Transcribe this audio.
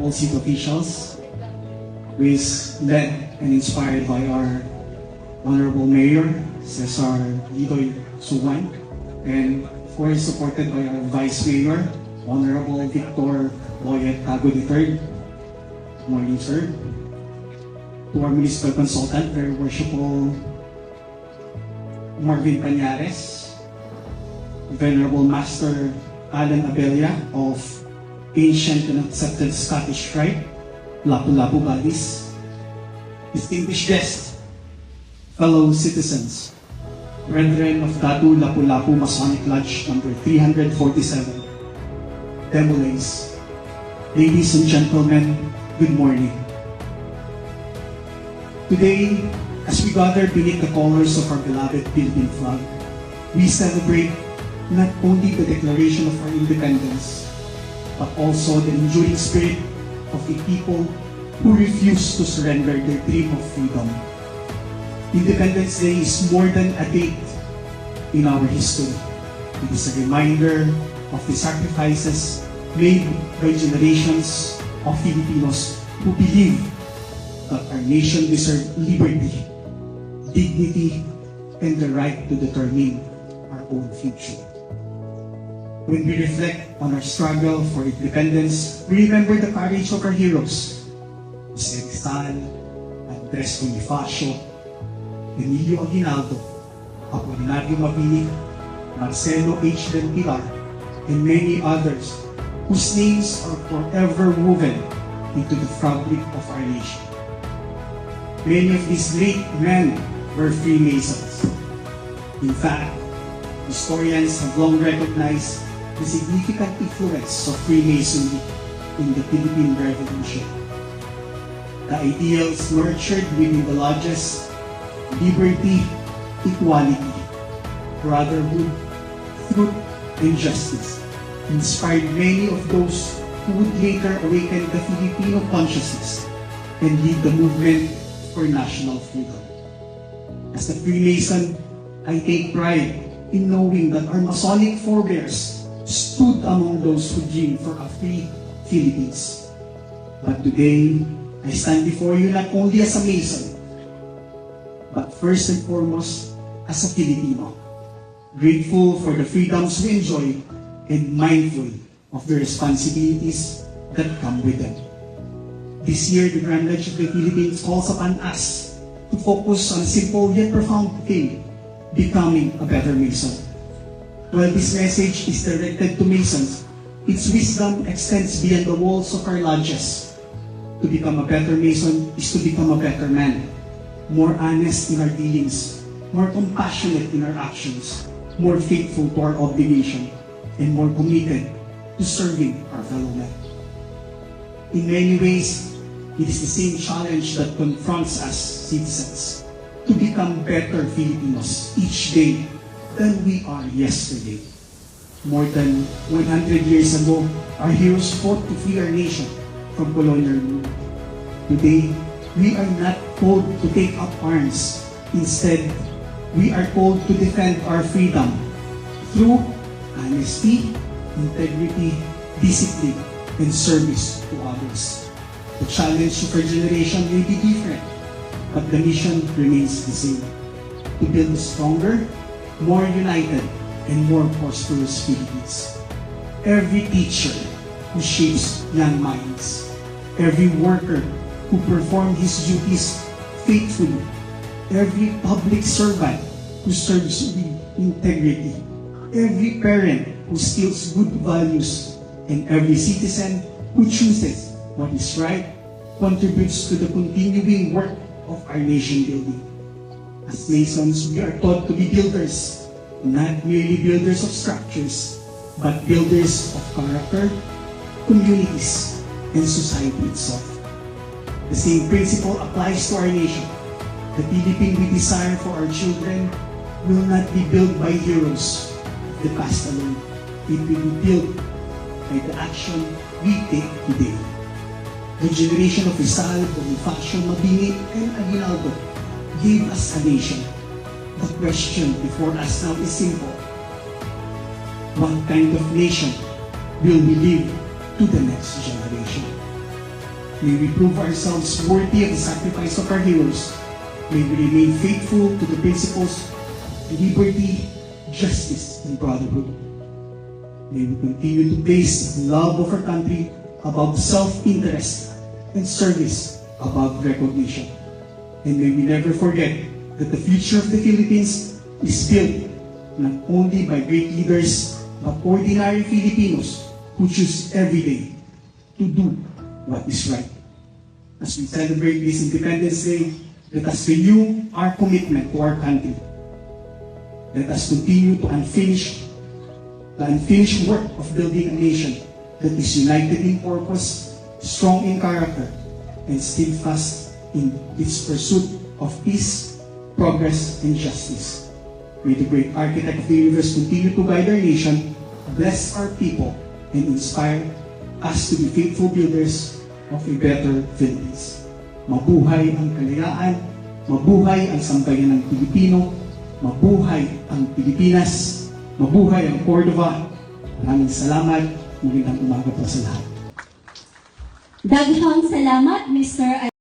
all city officials, who is led and inspired by our Honorable Mayor, Cesar Lidoy Suwan, and of course supported by our Vice Mayor, Honorable Victor Boyet Tago III. Good morning, sir. To our Municipal Consultant, Very Worshipful Marvin Cañares, Venerable Master Alan Abella of Ancient and Accepted Scottish Rite, Lapu-Lapu Buddies, distinguished guests, fellow citizens, brethren of Datu Lapu-Lapu Masonic Lodge number 347, Demolays, ladies and gentlemen, good morning. Today, as we gather beneath the colors of our beloved Philippine flag, we celebrate not only the declaration of our independence, but also the enduring spirit of a people who refuse to surrender their dream of freedom. Independence Day is more than a date in our history. It is a reminder of the sacrifices made by generations of Filipinos who believe that our nation deserves liberty, dignity, and the right to determine our own future. When we reflect on our struggle for independence, we remember the courage of our heroes, Jose Rizal, Andres Bonifacio, Emilio Aguinaldo, Apolinario Mabini, Marcelo H. Del Pilar, and many others whose names are forever woven into the fabric of our nation. Many of these great men were Freemasons. In fact, historians have long recognized the significant influence of Freemasonry in the Philippine Revolution. The ideals nurtured within the lodges, liberty, equality, brotherhood, truth, and justice, inspired many of those who would later awaken the Filipino consciousness and lead the movement for national freedom. As a Freemason, I take pride in knowing that our Masonic forebears stood among those who dreamed for a free Philippines. But today, I stand before you not only as a Mason, but first and foremost as a Filipino, grateful for the freedoms we enjoy and mindful of the responsibilities that come with them. This year, the Grand Lodge of the Philippines calls upon us to focus on a simple yet profound theme, becoming a better Mason. While this message is directed to Masons, its wisdom extends beyond the walls of our lodges. To become a better Mason is to become a better man, more honest in our dealings, more compassionate in our actions, more faithful to our obligation, and more committed to serving our fellow men. In many ways, it is the same challenge that confronts us citizens to become better Filipinos each day than we are yesterday. More than 100 years ago, our heroes fought to free our nation from colonial rule. Today, we are not called to take up arms. Instead, we are called to defend our freedom through honesty, integrity, discipline, and service to others. The challenge of our generation may be different, but the mission remains the same: to build a stronger, more united, and more prosperous Philippines. Every teacher who shapes young minds, every worker who performs his duties faithfully, every public servant who serves with integrity, every parent who instills good values, and every citizen who chooses what is right contributes to the continuing work of our nation building. As Masons, we are taught to be builders, not merely builders of structures, but builders of character, communities, and society itself. The same principle applies to our nation. The Philippine we desire for our children will not be built by heroes of the past alone. It will be built by the action we take today. The generation of Rizal, Bonifacio, Mabini, and Aguinaldo gave us a nation. The question before us now is simple: what kind of nation will we leave to the next generation? May we prove ourselves worthy of the sacrifice of our heroes. May we remain faithful to the principles of liberty, justice, and brotherhood. May we continue to place the love of our country above self-interest and service above recognition. And may we never forget that the future of the Philippines is built not only by great leaders, but ordinary Filipinos who choose every day to do what is right. As we celebrate this Independence Day, let us renew our commitment to our country. Let us continue the unfinished work of building a nation that is united in purpose, strong in character, and steadfast in its pursuit of peace, progress, and justice. May the great architect of the universe continue to guide our nation, bless our people, and inspire us to be faithful builders of a better Philippines. Mabuhay ang kalayaan, mabuhay ang sambayan ng Pilipino, mabuhay ang Pilipinas, mabuhay ang Cordova. Maraming salamat, magandang umaga po sa lahat. Daghang salamat, Mr.